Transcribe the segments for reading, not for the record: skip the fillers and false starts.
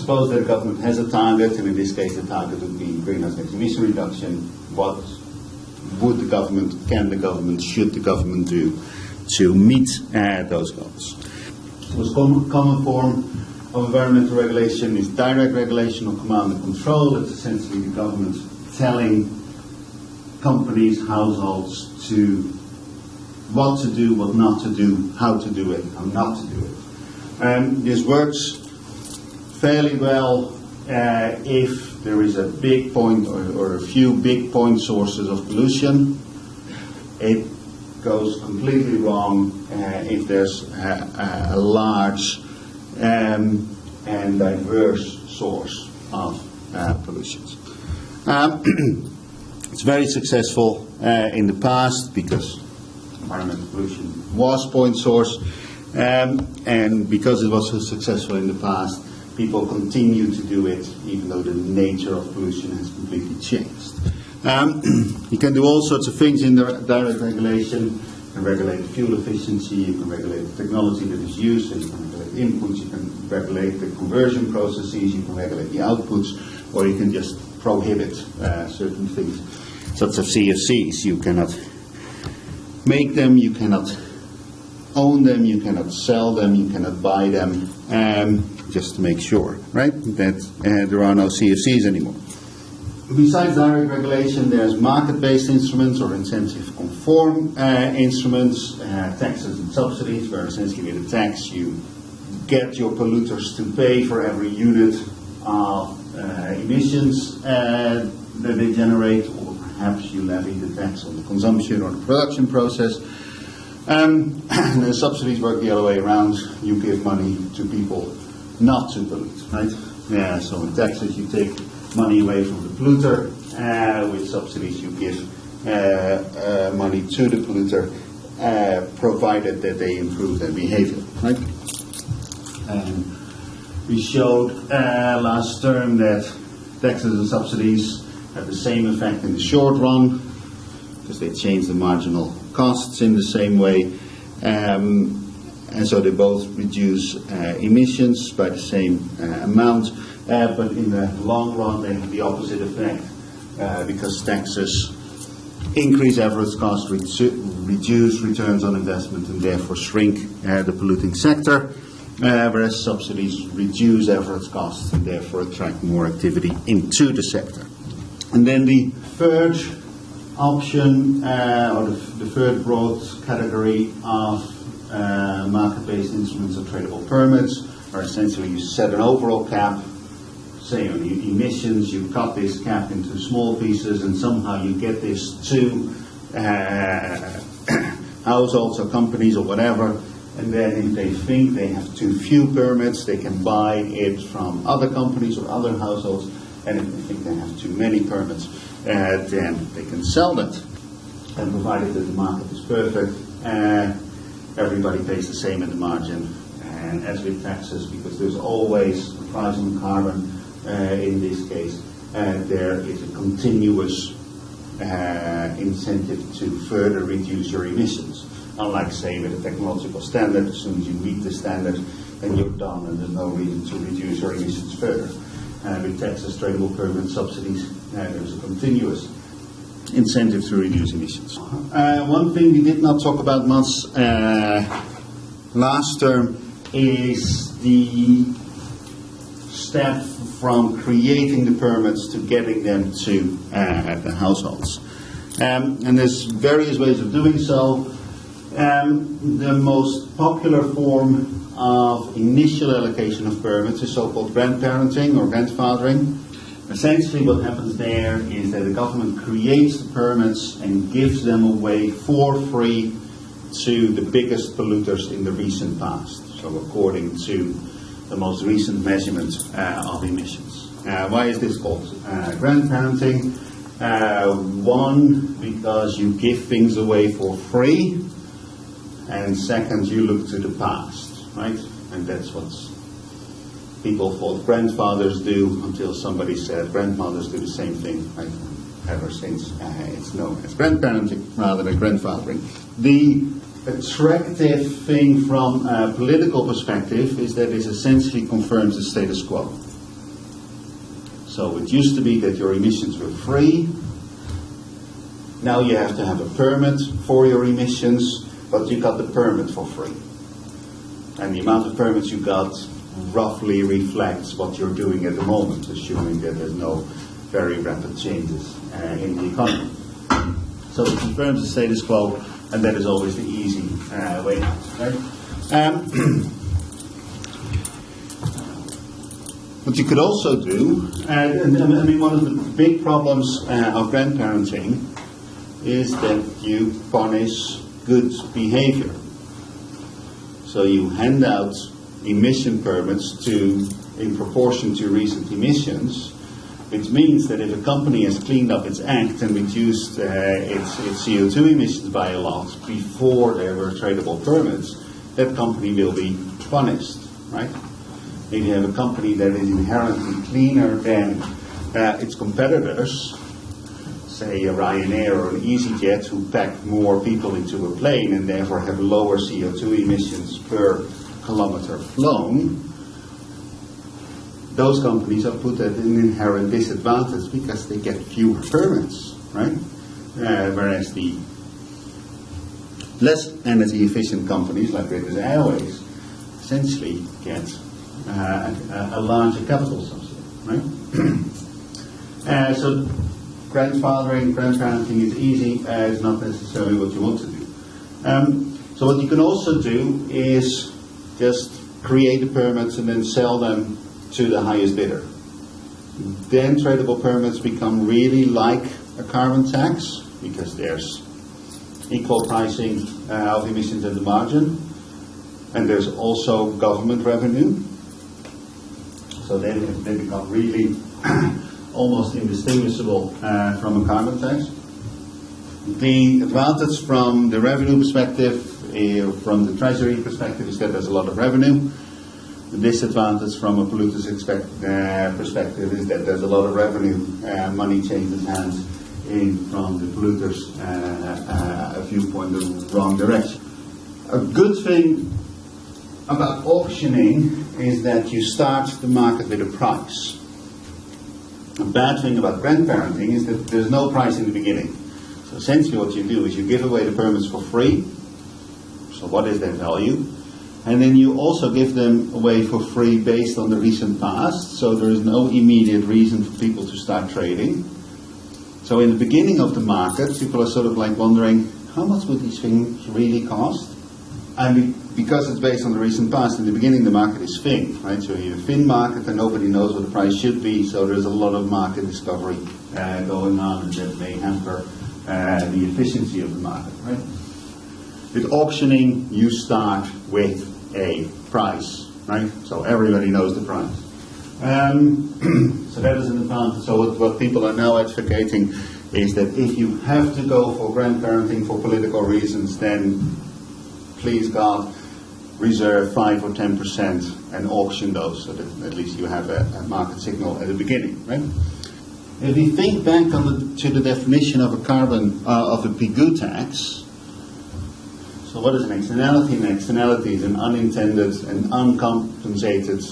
suppose that the government has a target, and in this case the target would be greenhouse gas emission reduction. What would the government, can the government, should the government do to meet those goals? The most common form of environmental regulation is direct regulation or command and control. It's essentially the government telling companies, households to what to do, what not to do, how to do it, how not to do it. This works fairly well if there is a big point or a few big point sources of pollution. It goes completely wrong if there's a large and diverse source of pollutions. It's very successful in the past because environmental pollution was point source, and because it was so successful in the past, people continue to do it even though the nature of pollution has completely changed. You can do all sorts of things in the direct regulation. You can regulate fuel efficiency, you can regulate the technology that is used, so you can regulate inputs, you can regulate the conversion processes, you can regulate the outputs, or you can just prohibit certain things, such as CFCs. You cannot make them, you cannot own them, you cannot sell them, you cannot buy them, just to make sure, right, that there are no CFCs anymore. Besides direct regulation, there's market-based instruments or incentive-conform instruments, taxes and subsidies, where essentially with a tax you get your polluters to pay for every unit of emissions that they generate, or perhaps you levy the tax on the consumption or the production process. And the subsidies work the other way around. You give money to people not to pollute, right? Yeah, so in taxes you take money away from the polluter. With subsidies you give money to the polluter, provided that they improve their behavior, right? We showed last term that taxes and subsidies have the same effect in the short run, because they change the marginal costs in the same way, and so they both reduce emissions by the same amount, but in the long run they have the opposite effect, because taxes increase average cost, reduce returns on investment, and therefore shrink the polluting sector, whereas subsidies reduce average costs and therefore attract more activity into the sector. And then the third option, or the third broad category of market-based instruments or tradable permits, are essentially you set an overall cap, say on emissions, you cut this cap into small pieces, and somehow you get this to households or companies or whatever, and then if they think they have too few permits, they can buy it from other companies or other households, and if they think they have too many permits, then they can sell that. And provided that the market is perfect, everybody pays the same in the margin. And as with taxes, because there's always a price on carbon in this case, there is a continuous incentive to further reduce your emissions. Unlike, say, with a technological standard, as soon as you meet the standard, then you're done and there's no reason to reduce your emissions further. With taxes, tradable permits, subsidies, there's a continuous incentive to reduce emissions. One thing we did not talk about much last term is the step from creating the permits to getting them to the households. And there's various ways of doing so. The most popular form of initial allocation of permits is so-called grandparenting or grandfathering. Essentially what happens there is that the government creates the permits and gives them away for free to the biggest polluters in the recent past, so according to the most recent measurement of emissions. Why is this called grandparenting? One, because you give things away for free, and second, you look to the past. Right? And that's what people thought grandfathers do until somebody said grandmothers do the same thing, right? Ever since it's known as grandparenting rather than grandfathering. The attractive thing from a political perspective is that this essentially confirms the status quo. So it used to be that your emissions were free. Now you have to have a permit for your emissions, but you got the permit for free. And the amount of permits you got roughly reflects what you're doing at the moment, assuming that there's no very rapid changes in the economy. So it confirms the status quo, and that is always the easy way out. Right? What you could also do, I mean, one of the big problems of grandparenting is that you punish good behavior. So you hand out emission permits in proportion to recent emissions, which means that if a company has cleaned up its act and reduced its CO2 emissions by a lot before there were tradable permits, that company will be punished, right? If you have a company that is inherently cleaner than its competitors, say a Ryanair or an EasyJet, who pack more people into a plane and therefore have lower CO2 emissions per kilometer flown, those companies are put at an inherent disadvantage because they get fewer permits, right? Whereas the less energy efficient companies like British Airways essentially get a larger capital subsidy, right? So grandfathering, grandparenting is easy, it's not necessarily what you want to do. So what you can also do is just create the permits and then sell them to the highest bidder. Then tradable permits become really like a carbon tax because there's equal pricing of emissions at the margin, and there's also government revenue. So they become really almost indistinguishable from a carbon tax. The advantage from the revenue perspective, from the treasury perspective, is that there's a lot of revenue. The disadvantage from a polluter's perspective is that there's a lot of revenue. Money changes hands from the polluter's viewpoint in the wrong direction. A good thing about auctioning is that you start the market with a price. A bad thing about grandparenting is that there's no price in the beginning. So essentially what you do is you give away the permits for free. So what is their value? And then you also give them away for free based on the recent past. So there is no immediate reason for people to start trading. So in the beginning of the market, people are sort of like wondering, how much would these things really cost? And because it's based on the recent past, in the beginning the market is thin, right? So you have a thin market and nobody knows what the price should be, so there's a lot of market discovery going on, and that may hamper the efficiency of the market, right? With auctioning, you start with a price, right? So everybody knows the price. So that is an advantage. So what people are now advocating is that if you have to go for grandparenting for political reasons, then please God, reserve 5 or 10% and auction those, so that at least you have a market signal at the beginning, right? If we think back to the definition of a PIGU tax, so what is an externality? An externality is an unintended and uncompensated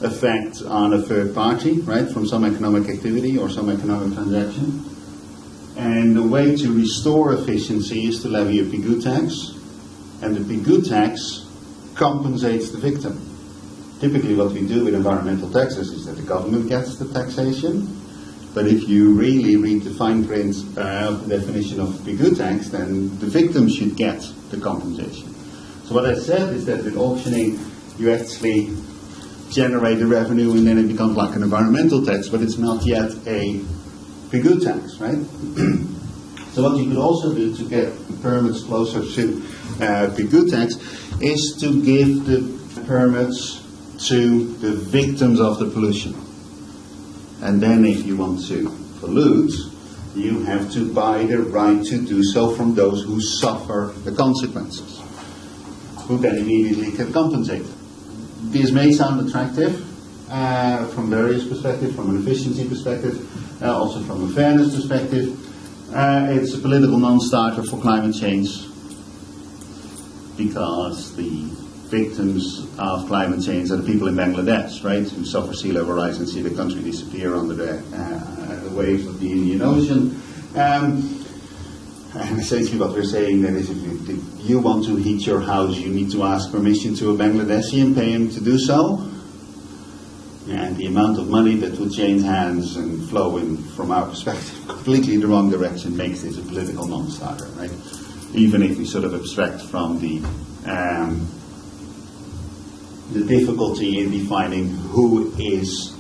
effect on a third party, right, from some economic activity or some economic transaction. And the way to restore efficiency is to levy a PIGU tax. And the PIGU tax compensates the victim. Typically what we do with environmental taxes is that the government gets the taxation, but if you really read the fine print of the definition of PIGU tax, then the victim should get the compensation. So what I said is that with auctioning you actually generate the revenue and then it becomes like an environmental tax, but it's not yet a PIGU tax, right? So what you could also do to get the permits closer to PIGU tax is to give the permits to the victims of the pollution. And then if you want to pollute, you have to buy the right to do so from those who suffer the consequences, who then immediately get compensated. This may sound attractive from various perspectives, from an efficiency perspective, also from a fairness perspective. It's a political non-starter for climate change because the victims of climate change are the people in Bangladesh, right, who suffer sea level rise and see the country disappear under the waves of the Indian Ocean. And essentially what we're saying then is if you want to heat your house, you need to ask permission to a Bangladeshi and pay him to do so. And the amount of money that would change hands and flow in, from our perspective, completely the wrong direction makes this a political non-starter, right? Even if we sort of abstract from the difficulty in defining who is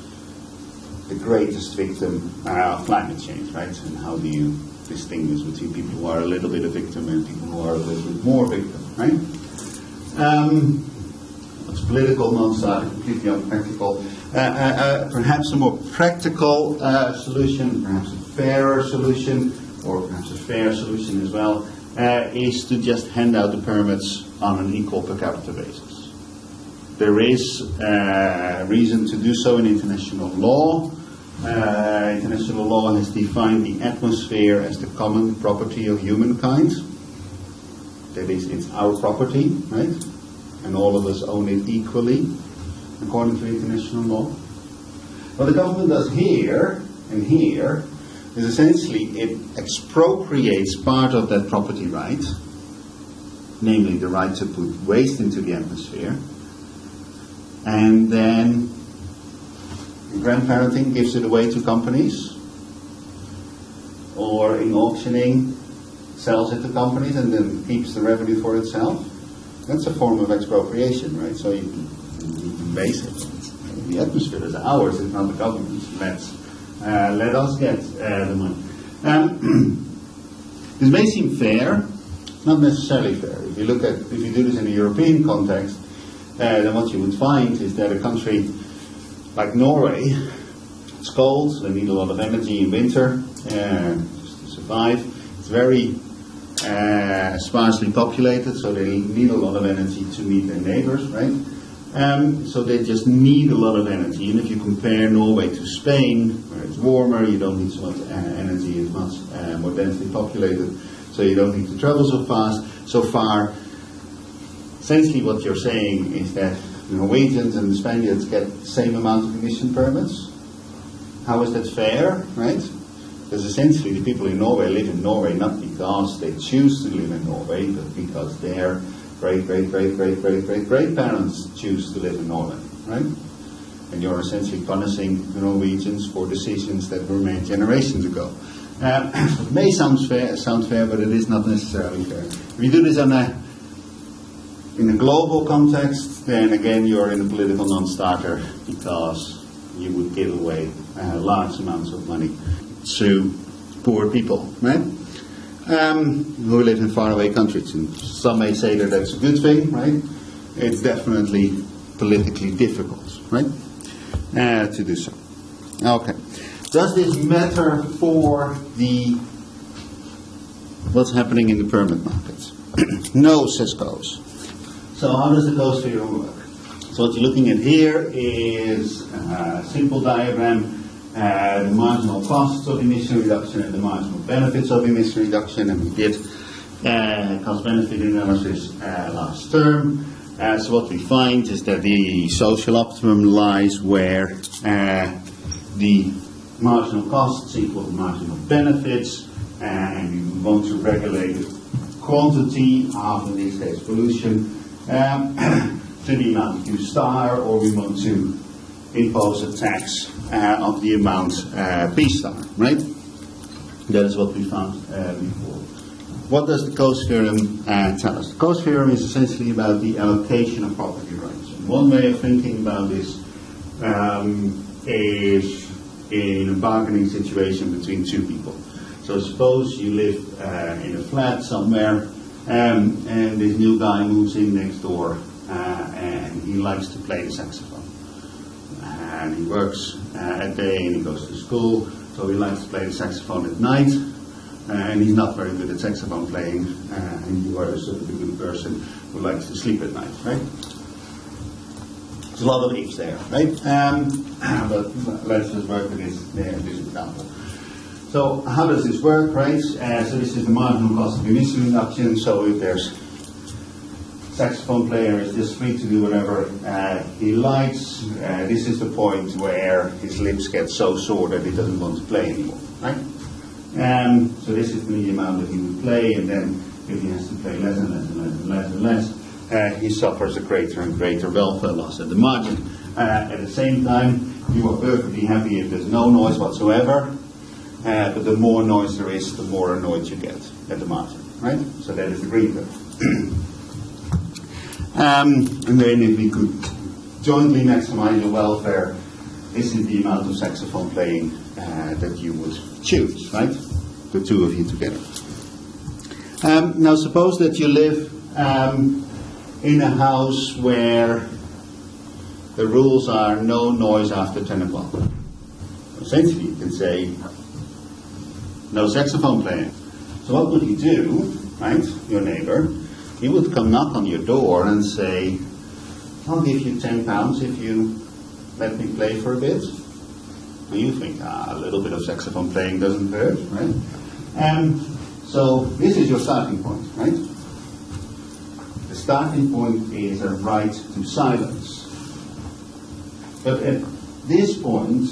the greatest victim of climate change, right? And how do you distinguish between people who are a little bit a victim and people who are a little bit more victim, right? It's political non-starter, completely unpractical. Perhaps a more practical solution, perhaps a fairer solution, or perhaps a fair solution as well, is to just hand out the permits on an equal per capita basis. There is reason to do so in international law. International law has defined the atmosphere as the common property of humankind. That is, it's our property, right? And all of us own it equally, according to international law. What the government does here and here is essentially it expropriates part of that property right, namely the right to put waste into the atmosphere, and then grandparenting gives it away to companies, or in auctioning sells it to companies and then keeps the revenue for itself. That's a form of expropriation, right? So you can base it. The atmosphere is ours, it's not the government's. Let us get the money. This may seem fair, not necessarily fair. If you do this in a European context, then what you would find is that a country like Norway, it's cold, so they need a lot of energy in winter just to survive. It's very sparsely populated, so they need a lot of energy to meet their neighbors, right? So they just need a lot of energy. And if you compare Norway to Spain, where it's warmer, you don't need so much energy, it's much more densely populated, so you don't need to travel so far. Essentially what you're saying is that the Norwegians and the Spaniards get the same amount of emission permits. How is that fair, right? Because essentially the people in Norway live in Norway not because they choose to live in Norway, but because their great-great-great-great-great-great-great-parents choose to live in Norway, right? And you're essentially punishing the Norwegians for decisions that were made generations ago. It may sound fair, but it is not necessarily fair. If you do this in a global context, then again you're in a political non-starter because you would give away large amounts of money to poor people, right? Who live in faraway countries. And some may say that that's a good thing, right? It's definitely politically difficult, right? To do so. Okay. Does this matter for what's happening in the permit markets? No, says Coase. So how does the Coase Theorem work? So what you're looking at here is a simple diagram. The marginal costs of emission reduction and the marginal benefits of emission reduction, and we did cost-benefit analysis last term. So what we find is that the social optimum lies where the marginal costs equal the marginal benefits, and we want to regulate quantity of, in this case, pollution, to the amount Q star, or we want to impose a tax of the amount P star, right? That is what we found before. What does the Coase Theorem tell us? The Coase Theorem is essentially about the allocation of property rights. And one way of thinking about this is in a bargaining situation between two people. So suppose you live in a flat somewhere, and this new guy moves in next door, and he likes to play the saxophone. And he works at day and he goes to school, so he likes to play the saxophone at night, and he's not very good at saxophone playing, and you are a sort of a good person who likes to sleep at night, right? There's a lot of ifs there, right? But let's just work with this example. So how does this work, right? So this is the marginal cost of emission reduction. So if there's saxophone player is just free to do whatever he likes. This is the point where his lips get so sore that he doesn't want to play anymore, right? So this is the amount that he would play, and then if he has to play less and less and less and less and less, he suffers a greater and greater welfare loss at the margin. At the same time, you are perfectly happy if there's no noise whatsoever, but the more noise there is, the more annoyed you get at the margin, right? So that is the green curve. And then if we could jointly maximize your welfare, this is the amount of saxophone playing that you would choose, right? The two of you together. Now suppose that you live in a house where the rules are no noise after 10 o'clock. Essentially you can say no saxophone playing. So what would you do, right, your neighbor? He would come knock on your door and say, I'll give you £10 if you let me play for a bit. And you think, a little bit of saxophone playing doesn't hurt, right? So this is your starting point, right? The starting point is a right to silence. But at this point,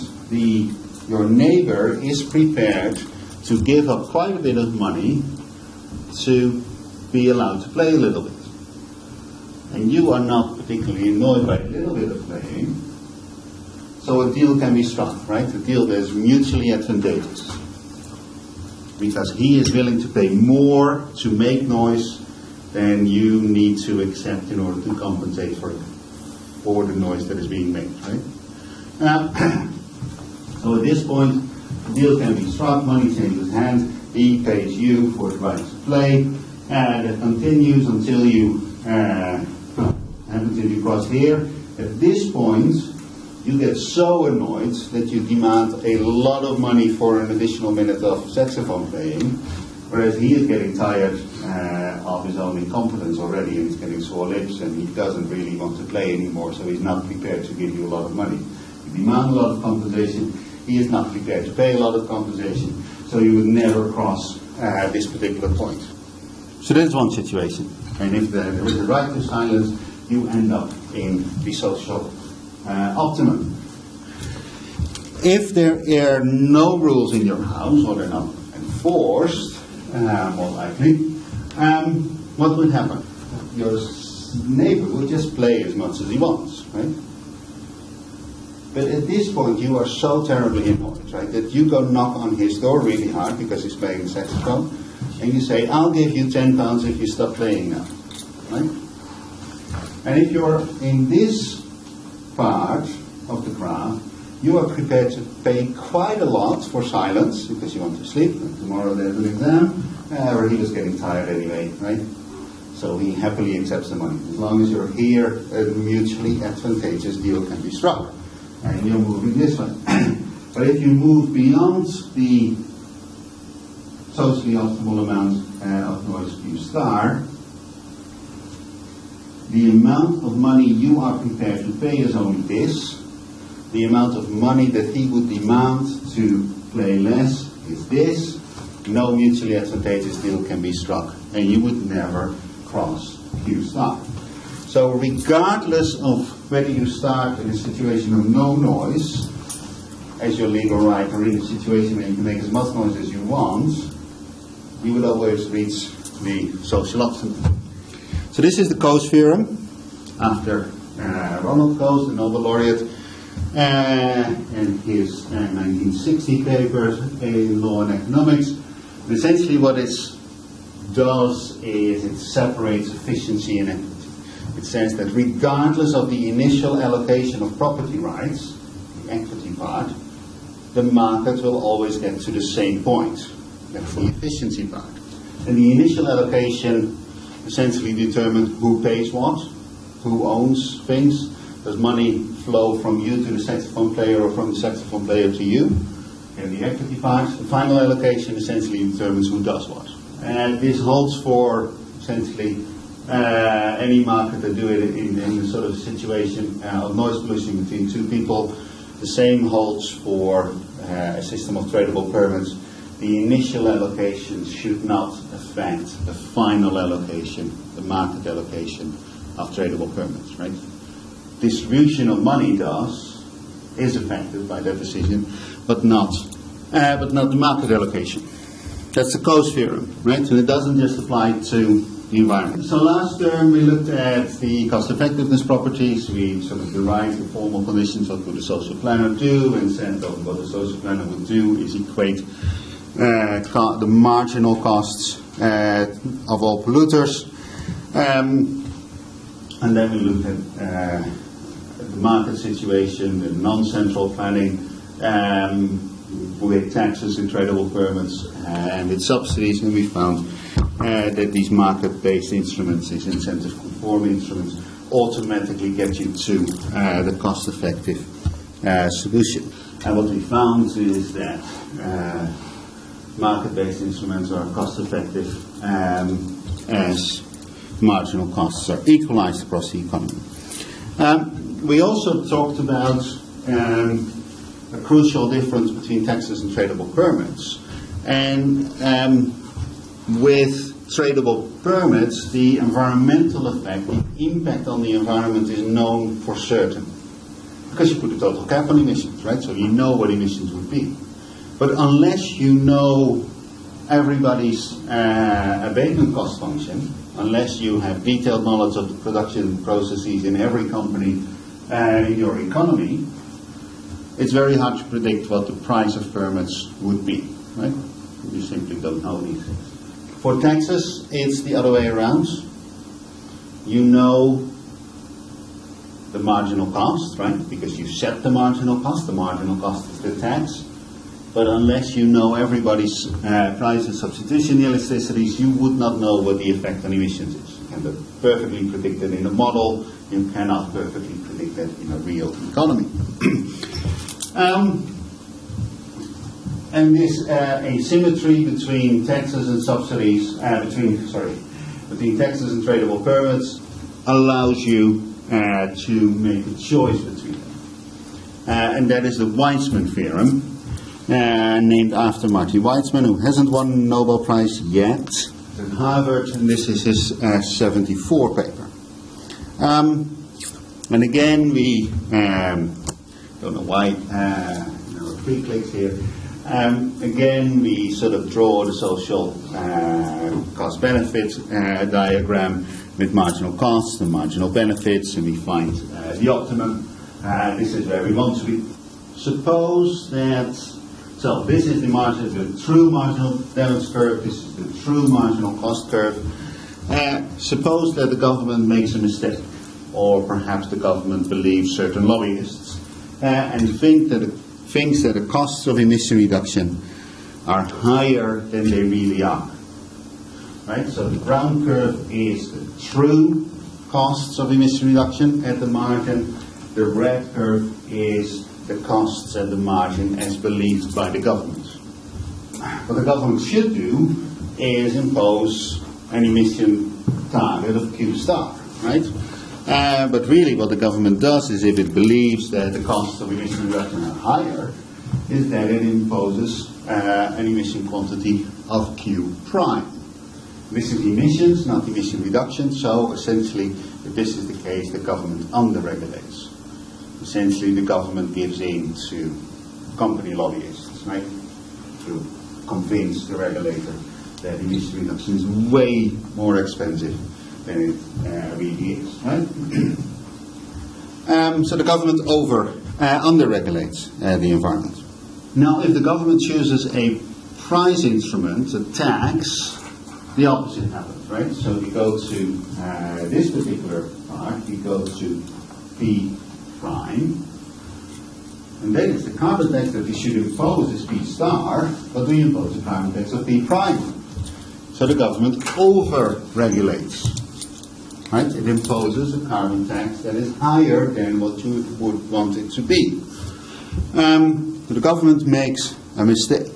your neighbor is prepared to give up quite a bit of money to be allowed to play a little bit. And you are not particularly annoyed by a little bit of playing, so a deal can be struck, right? A deal that is mutually advantageous. Because he is willing to pay more to make noise than you need to accept in order to compensate for the noise that is being made, right? So at this point, the deal can be struck, money changes hands, he pays you for the right to play, and it continues until you cross here. At this point, you get so annoyed that you demand a lot of money for an additional minute of saxophone playing, whereas he is getting tired of his own incompetence already, and he's getting sore lips, and he doesn't really want to play anymore, so he's not prepared to give you a lot of money. You demand a lot of compensation, he is not prepared to pay a lot of compensation, so you would never cross this particular point. So that's one situation. And if there is a right to silence, you end up in the social optimum. If there are no rules in your house, or they're not enforced, more likely, what would happen? Your neighbor will just play as much as he wants, right? But at this point, you are so terribly annoyed, right, that you go knock on his door really hard because he's playing the saxophone, and you say, I'll give you £10 if you stop playing now, right? And if you're in this part of the graph, you are prepared to pay quite a lot for silence because you want to sleep, and tomorrow there's an exam, or he was getting tired anyway, right? So he happily accepts the money. As long as you're here, a mutually advantageous deal can be struck. And you're moving this way. But if you move beyond the socially optimal amount of noise Q star, the amount of money you are prepared to pay is only this. The amount of money that he would demand to play less is this. No mutually advantageous deal can be struck, and you would never cross Q star. So regardless of whether you start in a situation of no noise as your legal right, or in a situation where you can make as much noise as you want, you would always reach the social optimum. So this is the Coase Theorem, after Ronald Coase, the Nobel laureate, and his 1960 papers in Law and Economics. And essentially what it does is it separates efficiency and equity. It says that regardless of the initial allocation of property rights, the equity part, the market will always get to the same point. That's the efficiency part. And the initial allocation essentially determines who pays what, who owns things. Does money flow from you to the saxophone player, or from the saxophone player to you? And the equity part, the final allocation essentially determines who does what. And this holds for essentially any market that do it in a sort of situation of noise pollution between two people. The same holds for a system of tradable permits. The initial allocation should not affect the final allocation, the market allocation of tradable permits, right? Distribution of money is affected by that decision, but not the market allocation. That's the Coase Theorem, right? And it doesn't just apply to the environment. So last term we looked at the cost effectiveness properties. We sort of derived the formal conditions. What would the social planner do? And said that what the social planner would do is equate the marginal costs of all polluters. And then we looked at the market situation, the non-central planning, with taxes and tradable permits and with subsidies, and we found that these market-based instruments, these incentive-conforming instruments, automatically get you to the cost-effective solution. And what we found is that market-based instruments are cost-effective as marginal costs are equalized across the economy. We also talked about a crucial difference between taxes and tradable permits. And with tradable permits, the environmental effect, the impact on the environment is known for certain. Because you put a total cap on emissions, right? So you know what emissions would be. But unless you know everybody's abatement cost function, unless you have detailed knowledge of the production processes in every company in your economy, it's very hard to predict what the price of permits would be, right? You simply don't know these things. For taxes, it's the other way around. You know the marginal cost, right? Because you set the marginal cost is the tax. But unless you know everybody's price of substitution elasticities, you would not know what the effect on emissions is. You can perfectly predict it in a model. You cannot perfectly predict that in a real economy. And this asymmetry between taxes and subsidies, between taxes and tradable permits, allows you to make a choice between them. And that is the Weitzman Theorem, named after Marty Weitzman, who hasn't won the Nobel Prize yet at Harvard, and this is his 74 paper. And again, we don't know why, 3 clicks here. Again, we sort of draw the social cost-benefit diagram with marginal costs and marginal benefits, and we find the optimum. This is where we want to be. Suppose that, so this is the true marginal damage curve, this is the true marginal cost curve. Suppose that the government makes a mistake, or perhaps the government believes certain lobbyists, and thinks that the costs of emission reduction are higher than they really are. Right? So the brown curve is the true costs of emission reduction at the margin. The red curve is the costs at the margin as believed by the government. What the government should do is impose an emission target of Q star, right? But really what the government does is, if it believes that the costs of emission reduction are higher, is that it imposes an emission quantity of Q prime. This is emissions, not emission reduction, so essentially, if this is the case, the government under-regulates. Essentially, the government gives in to company lobbyists, right, to convince the regulator that emission reduction is way more expensive than it really is, right? So the government under-regulates the environment. Now, if the government chooses a price instrument, a tax, the opposite happens, right? So we go to this particular part, we go to P prime, and then it's the carbon tax that we should impose is P star, but we impose a carbon tax of P prime. So the government over-regulates, right? It imposes a carbon tax that is higher than what you would want it to be. The government makes a mistake.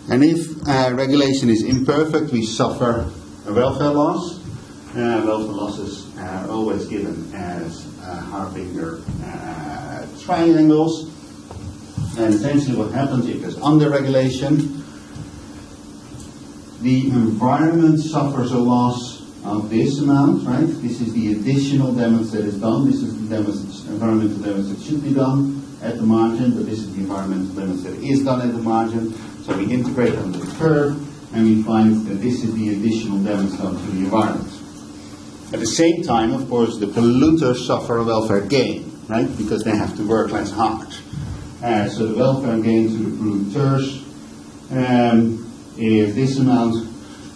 And if regulation is imperfect, we suffer a welfare loss. Welfare losses are always given as Harbinger triangles. And essentially what happens if there's under-regulation, the environment suffers a loss of this amount, right? This is the additional damage that is done. This is the damage, environmental damage that should be done at the margin, but this is the environmental damage that is done at the margin. So we integrate under the curve, and we find that this is the additional damage done to the environment. At the same time, of course, the polluters suffer a welfare gain, right? Because they have to work less hard. So the welfare gain to the polluters is this amount,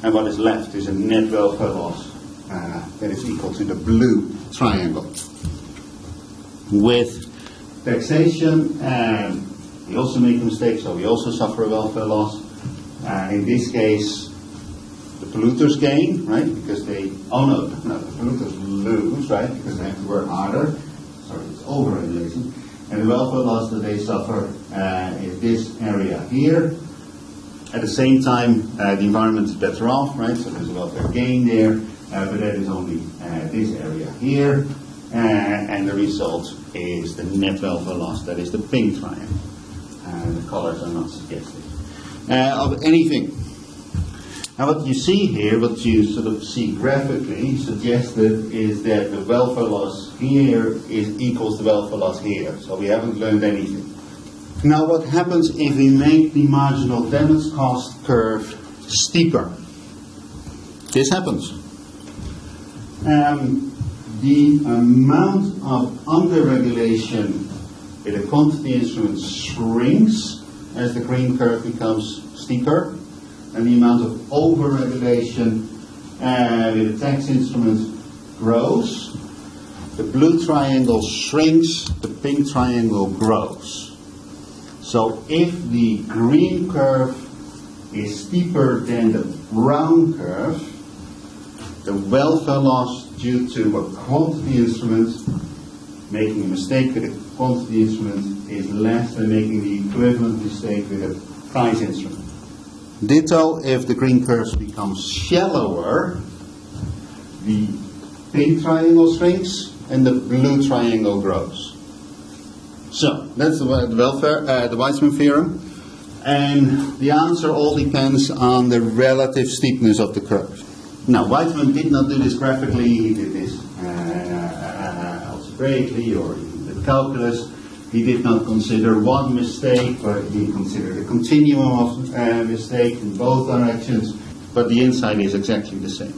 and what is left is a net welfare loss that is equal to the blue triangle. With taxation, we also make a mistake, so we also suffer a welfare loss. In this case, the polluters gain, right? Because they, the polluters lose, right? Because they have to work harder. Sorry, it's over-regulation. And the welfare loss that they suffer is this area here. At the same time, the environment is better off, right? So there's a welfare gain there, but that is only this area here. And the result is the net welfare loss, that is the pink triangle. The colors are not suggestive of anything. Now what you see here, what you sort of see graphically suggested is that the welfare loss here equals the welfare loss here. So we haven't learned anything. Now what happens if we make the marginal damage cost curve steeper? This happens. The amount of under-regulation with a quantity instrument shrinks as the green curve becomes steeper, and the amount of over-regulation with a tax instrument grows. The blue triangle shrinks, the pink triangle grows. So if the green curve is steeper than the brown curve, the welfare loss due to a quantity instrument, making a mistake with a quantity instrument, is less than making the equivalent mistake with a price instrument. Ditto if the green curve becomes shallower, the pink triangle shrinks and the blue triangle grows. So that's the Weitzman Theorem, and the answer all depends on the relative steepness of the curve. Now Weitzman did not do this graphically, he did this algebraically or even with calculus. He did not consider one mistake, but he considered a continuum of mistake in both directions, but the insight is exactly the same.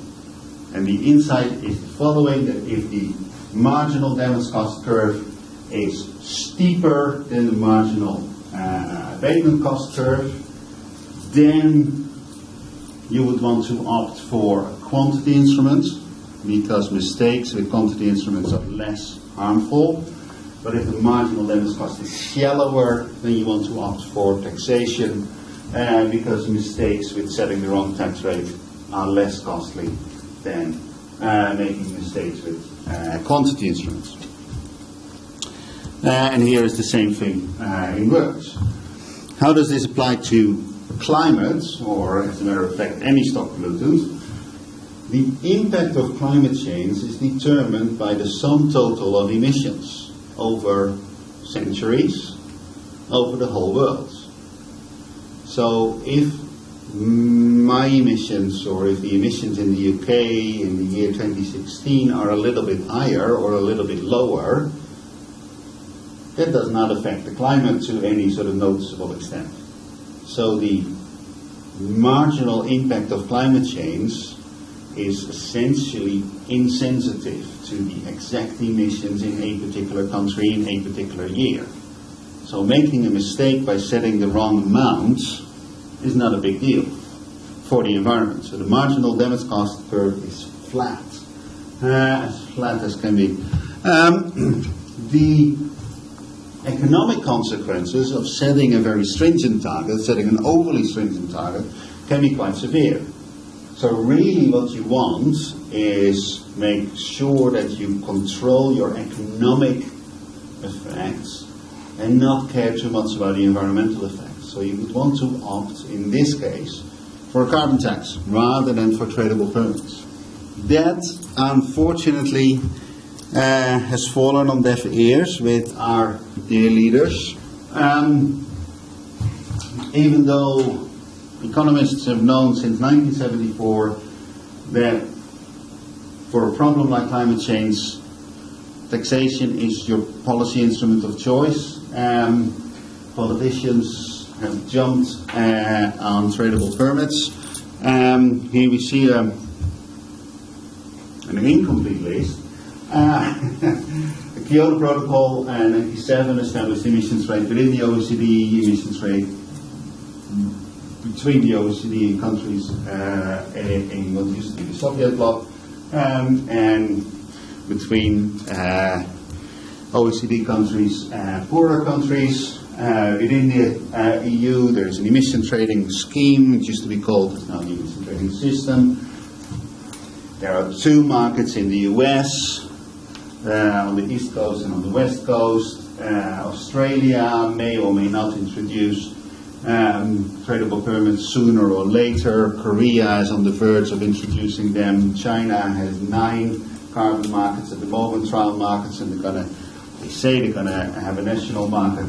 And the insight is the following, that if the marginal damage cost curve is steeper than the marginal abatement cost curve, then you would want to opt for a quantity instrument, because mistakes with quantity instruments are less harmful. But if the marginal damage cost is shallower, then you want to opt for taxation, because mistakes with setting the wrong tax rate are less costly than making mistakes with quantity instruments. And here is the same thing in words. How does this apply to climate, or as a matter of fact, any stock pollutant? The impact of climate change is determined by the sum total of emissions over centuries, over the whole world. So if my emissions, or if the emissions in the UK in the year 2016 are a little bit higher or a little bit lower, that does not affect the climate to any sort of noticeable extent. So the marginal impact of climate change is essentially insensitive to the exact emissions in a particular country in a particular year. So making a mistake by setting the wrong amount is not a big deal for the environment. So the marginal damage cost curve is flat, as flat as can be. The economic consequences of setting a very stringent target, setting an overly stringent target, can be quite severe. So really what you want is make sure that you control your economic effects and not care too much about the environmental effects. So you would want to opt, in this case, for a carbon tax rather than for tradable permits. That, unfortunately, has fallen on deaf ears with our dear leaders. Even though economists have known since 1974 that For a problem like climate change, taxation is your policy instrument of choice. Politicians have jumped on tradable permits. Here we see an incomplete list. The Kyoto Protocol in 1997 established emissions rate within the OECD, emissions rate between the OECD and countries in what used to be the Soviet bloc, and between OECD countries and poorer countries. Within the EU, there is an emission trading scheme, which used to be called now the emission trading system. There are two markets in the US, on the East Coast and on the West Coast. Australia may or may not introduce tradable permits sooner or later. Korea is on the verge of introducing them. China has 9 carbon markets at the moment, trial markets, and they say they're going to have a national market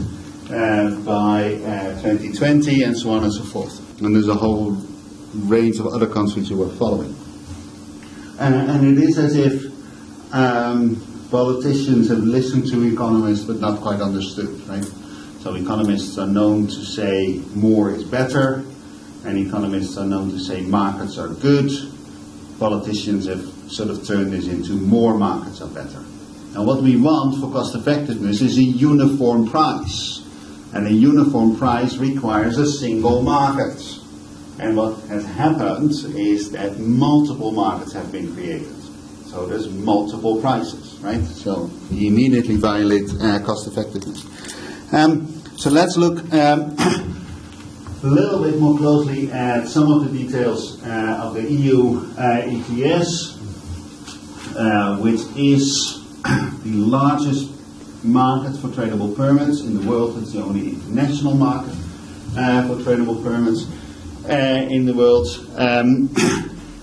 by 2020, and so on and so forth. And there's a whole range of other countries who are following. And it is as if politicians have listened to economists but not quite understood, right? So economists are known to say more is better, and economists are known to say markets are good. Politicians have sort of turned this into more markets are better. Now what we want for cost effectiveness is a uniform price. And a uniform price requires a single market. And what has happened is that multiple markets have been created. So there's multiple prices, right? So you immediately violate cost effectiveness. So let's look a little bit more closely at some of the details of the EU ETS, which is the largest market for tradable permits in the world. It's the only international market for tradable permits in the world.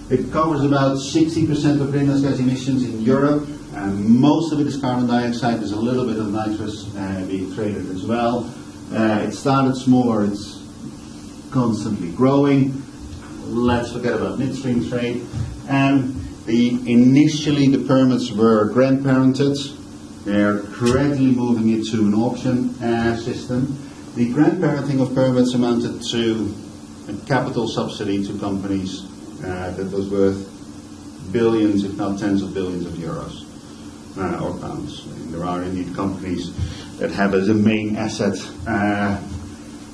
It covers about 60% of greenhouse gas emissions in Europe, and most of it is carbon dioxide. There's a little bit of nitrous being traded as well. It started smaller, it's constantly growing. Let's forget about midstream trade. Initially the permits were grandparented. They're gradually moving it to an auction system. The grandparenting of permits amounted to a capital subsidy to companies that was worth billions, if not tens of billions of euros or pounds. And there are indeed companies that have as a main asset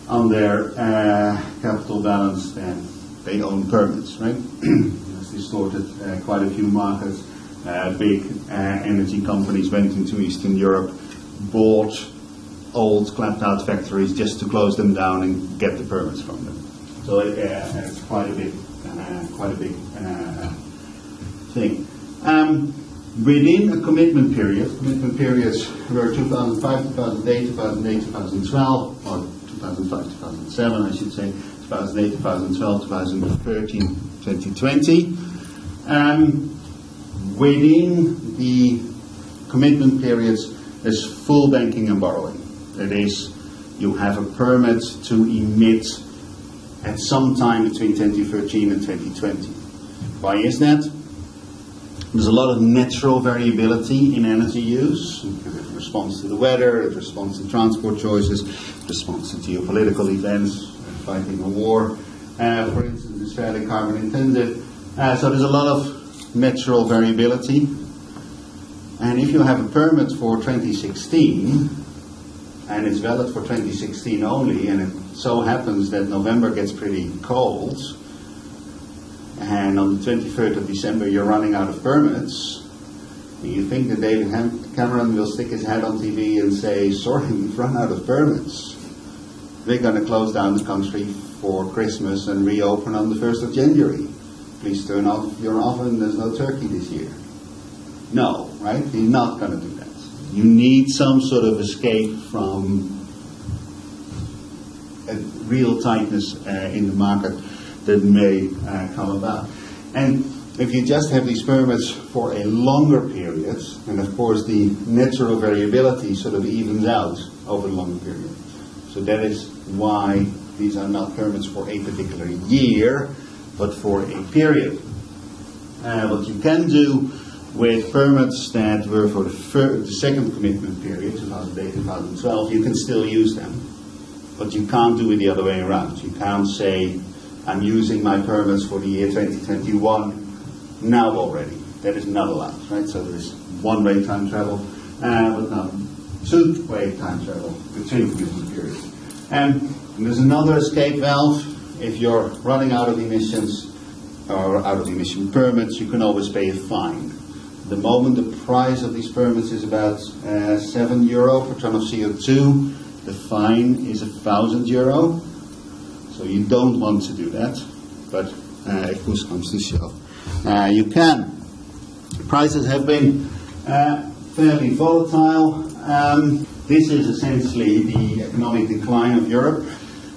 on their capital balance that they own permits, right? It's distorted quite a few markets. Big energy companies went into Eastern Europe, bought old clapped-out factories just to close them down and get the permits from them. So it's quite a big thing. Within a commitment periods were 2005, 2008, 2008, 2012, or 2005, 2007, I should say, 2008, 2012, 2013, 2020. Within the commitment periods, there's full banking and borrowing. That is, you have a permit to emit at some time between 2013 and 2020. Why is that? There's a lot of natural variability in energy use. It responds to the weather, it responds to transport choices, it responds to geopolitical events, fighting a war, for instance, is fairly carbon intensive. So there's a lot of natural variability. And if you have a permit for 2016, and it's valid for 2016 only, and it so happens that November gets pretty cold, and on the 23rd of December you're running out of permits, and you think that David Cameron will stick his head on TV and say, sorry, we've run out of permits. We're going to close down the country for Christmas and reopen on the 1st of January. Please turn off your oven, there's no turkey this year. No, right? You're not going to do that. You need some sort of escape from a real tightness in the market that may come about. And if you just have these permits for a longer period, and of course the natural variability sort of evens out over a longer period. So that is why these are not permits for a particular year, but for a period. What you can do with permits that were for the second commitment period, 2008-2012, you can still use them. But you can't do it the other way around. You can't say, I'm using my permits for the year 2021 now already. That is not allowed, right? So there is one-way time travel, but not two-way time travel between commitment periods. And there's another escape valve. If you're running out of emissions or out of emission permits, you can always pay a fine. At the moment, the price of these permits is about €7 per ton of CO2. The fine is €1,000. So you don't want to do that, but if push comes to shove, you can. Prices have been fairly volatile. This is essentially the economic decline of Europe.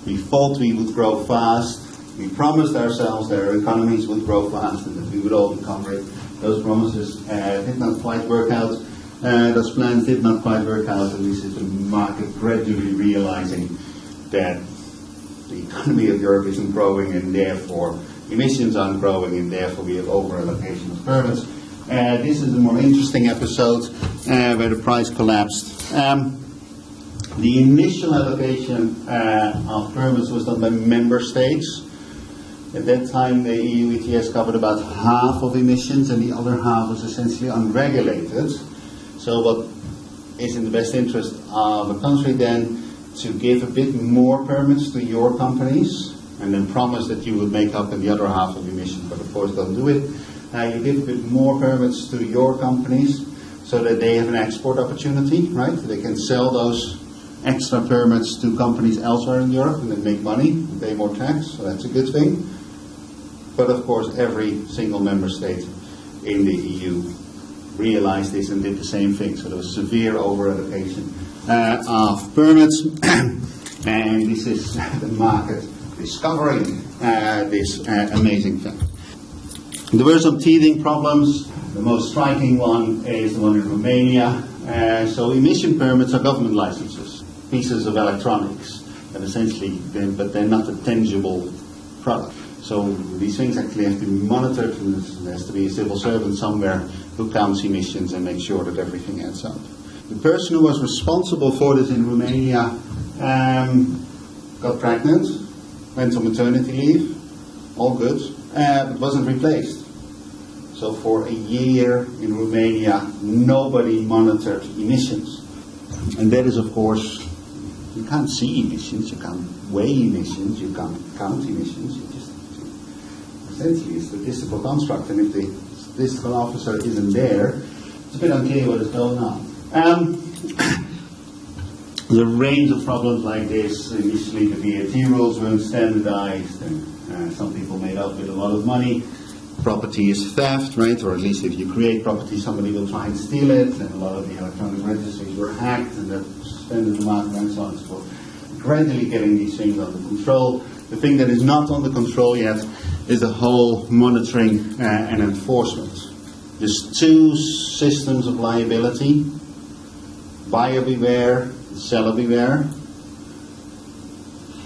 We thought we would grow fast. We promised ourselves that our economies would grow fast and that we would all become rich. Those promises did not quite work out. Those plans did not quite work out, and this is the market gradually realizing that the economy of Europe isn't growing, and therefore emissions aren't growing, and therefore we have over-allocation of permits. This is a more interesting episode where the price collapsed. The initial allocation of permits was done by member states. At that time, the EU ETS covered about half of emissions, and the other half was essentially unregulated. So what is in the best interest of a country then to give a bit more permits to your companies and then promise that you would make up in the other half of emissions, but of course don't do it. You give a bit more permits to your companies so that they have an export opportunity, right? They can sell those extra permits to companies elsewhere in Europe and then make money and pay more tax, so that's a good thing. But of course every single member state in the EU realized this and did the same thing. So there was severe over-allocation of permits, and this is the market discovering this amazing fact. There were some teething problems. The most striking one is the one in Romania. So emission permits are government licenses, pieces of electronics, and essentially, but they're not a tangible product. So these things actually have to be monitored, and there has to be a civil servant somewhere who counts emissions and makes sure that everything adds up. The person who was responsible for this in Romania got pregnant, went on maternity leave, all good, but wasn't replaced. So for a year in Romania, nobody monitored emissions. And that is, of course, you can't see emissions, you can't weigh emissions, you can't count emissions, you just essentially a statistical construct, and if the statistical officer isn't there, it's a bit unclear what is going on. There's a range of problems like this. Initially the VAT rules weren't standardized, and some people made up with a lot of money. Property is theft, right? Or at least if you create property, somebody will try and steal it, and a lot of the electronic registries were hacked, and that suspended the market, and so on and so forth. Gradually getting these things under control. The thing that is not under control yet is the whole monitoring and enforcement. There's two systems of liability: buyer beware, seller beware.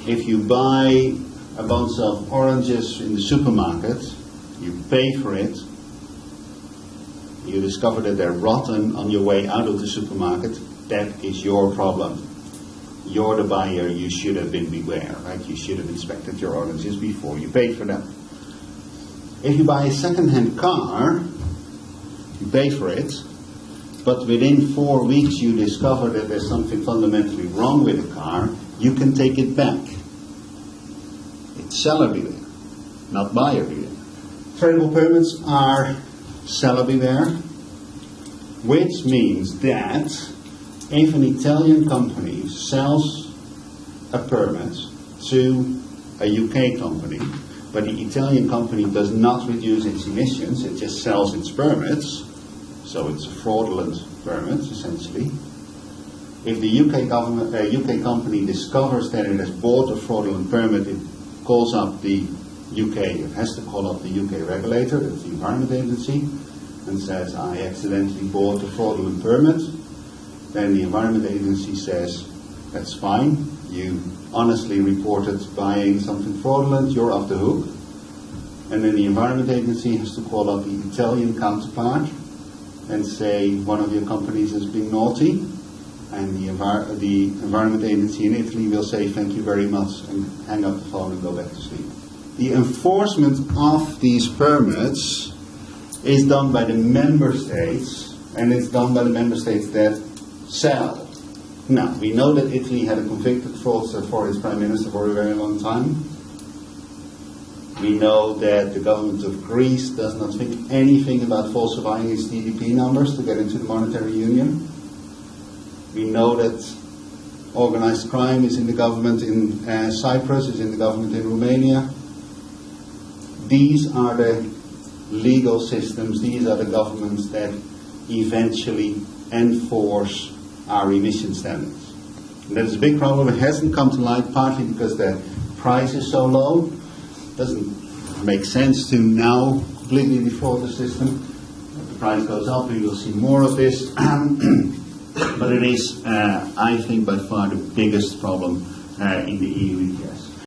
If you buy a bunch of oranges in the supermarket, you pay for it, you discover that they're rotten on your way out of the supermarket, that is your problem. You're the buyer, you should have been beware, right? You should have inspected your oranges before you paid for them. If you buy a second-hand car, you pay for it, but within 4 weeks you discover that there's something fundamentally wrong with the car, you can take it back. It's seller beware, not buyer beware. Tradable permits are seller beware, which means that if an Italian company sells a permit to a UK company, but the Italian company does not reduce its emissions, it just sells its permits, so it's a fraudulent permit essentially. If the UK company discovers that it has bought a fraudulent permit, it calls up the UK, it has to call up the UK regulator, that's the Environment Agency, and says, I accidentally bought a fraudulent permit. Then the Environment Agency says, that's fine, you honestly reported buying something fraudulent, you're off the hook. And then the Environment Agency has to call up the Italian counterpart and say one of your companies is being naughty, and the Environment Agency in Italy will say thank you very much and hang up the phone and go back to sleep. The enforcement of these permits is done by the member states, and it's done by the member states that sell. Now, we know that Italy had a convicted fraudster for its prime minister for a very long time. We know that the government of Greece does not think anything about falsifying its GDP numbers to get into the monetary union. We know that organized crime is in the government in Cyprus, is in the government in Romania. These are the legal systems, these are the governments that eventually enforce our emission standards. And that is a big problem. It hasn't come to light partly because the price is so low. It doesn't make sense to now completely defraud the system. If the price goes up, we will see more of this. But it is, I think, by far the biggest problem in the EU ETS.